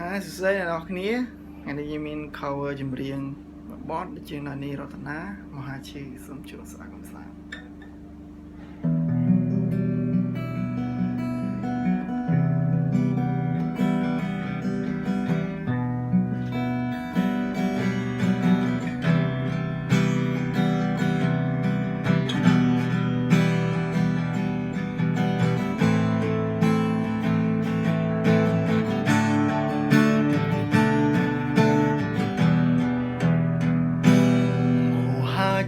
សួស្តីអ្នកនរគ្នាថ្ងៃនេះយើងមាន cover ចម្រៀងបទដូចជានានីរតនាមហាឈីសូមជួបស្វាគមន៍ស្លាប់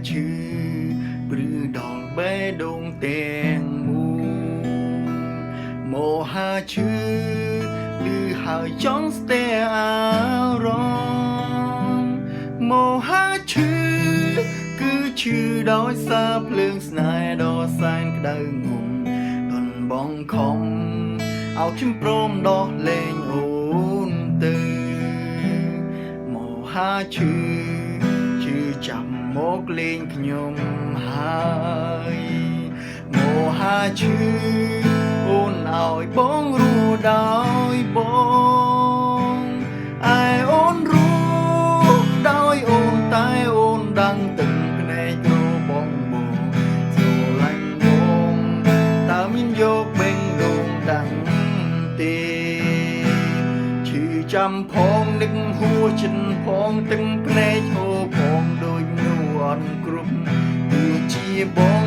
ឈឺព្រឺដល់បេះដូងទាំងមូលមហាឈឺឮហើយចង់ស្ទែអារម្មណ៍មហាឈឺគឺឈឺដោយសារភ្លើងស្នេហ៍ដ៏សែនក្តៅងំដនបងខំឲ្យខ្ញុំព្រមដោះលែងអូនទៅមហាឈឺចាំមកលេងខ្ញុំហើយមហាឈឺអូនឲ្យបងរួដោយបងឯអូនរួដោយអូនតែអូនដឹងទឹកភ្នែករបស់បងស្រឡាញ់បងតើមានយកបេងដូងដឹងទេឈឺចាំផងនឹកហួរចិនផងទឹកភ្នែកហូរផងដូចអត់គ្រប់គឺជាបង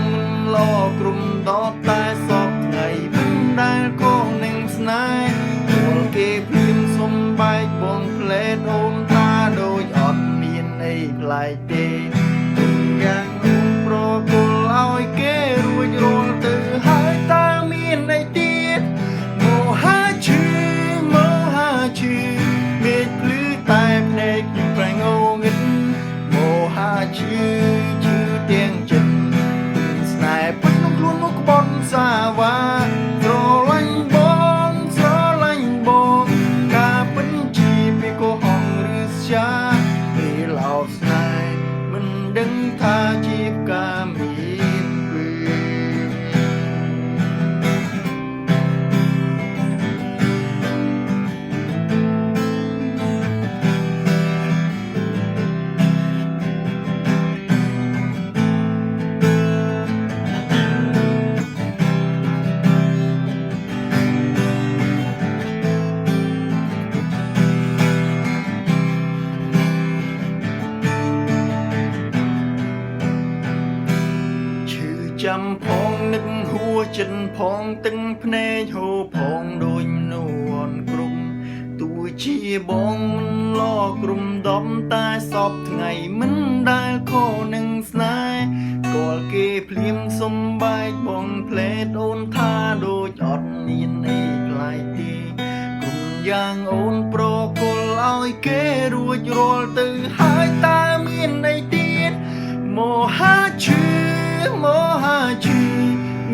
លក្រុមដតតែសពថ្ងៃមិនដែលខុសនឹងស្នេហ៍ពលគេព្រៀមសុំបែកបងផ្លែតអូនតាដូចអត់មានអីប្លែកទេយ៉ាងអូនប្រគល់ឲ្យគេរួចរាល់ទៅហើយតើមានអីទៀតមហាឈឺមេឃភ្លឺតែភ្នែកខ្ញុំប្រែងងឹតមហាឈឺទាំងចិត្តស្នេហ៍ពិតក្នុងខ្លួនមកក្បត់សាវ៉ាស្រឡាញ់បងការពិតជាពីកុហកឬស្យាពេលឡោស្នេហ៍មិនដឹងថាជាការមានពេលចាំផងនឹកហួរចិនផងទឹកភ្នែកហូរផងដូចនួនគ្រប់ទោះជាបងមិនលក្រុមដំតែសពថ្ងៃមិនដែលខុសនឹងស្នេហ៍គាល់គេភ្លាមសុំបែកបងផ្លែតអូនថាដូចអត់មានអីប្លែកទេគុំយ៉ាងអូនប្រគល់ឲ្យគេរួចរាល់ទៅហើយតើមានអីទៀតមហាឈឺ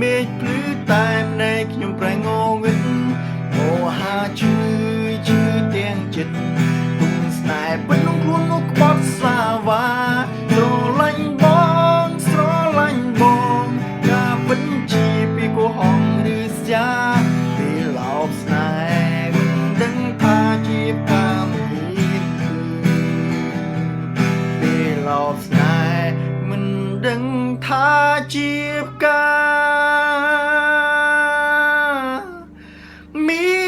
មេឃភ្លឺតែភ្នែកខ្ញុំប្រែងងឹតមហាឈឺទាំងចិត្តទុំស្នេហ៍ពេញក្នុងខ្លួនមកក្បត់សាវ៉ាស្រឡាញ់បងការពិតជាពីកុហកឬស្យាពេលឡោបស្នេហ៍មិនដឹងថាជាកម្មមានពេលឡោបស្នេហ៍មិនដឹងថាជាការមា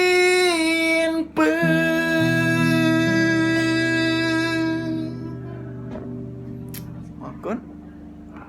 នពើអរគុណ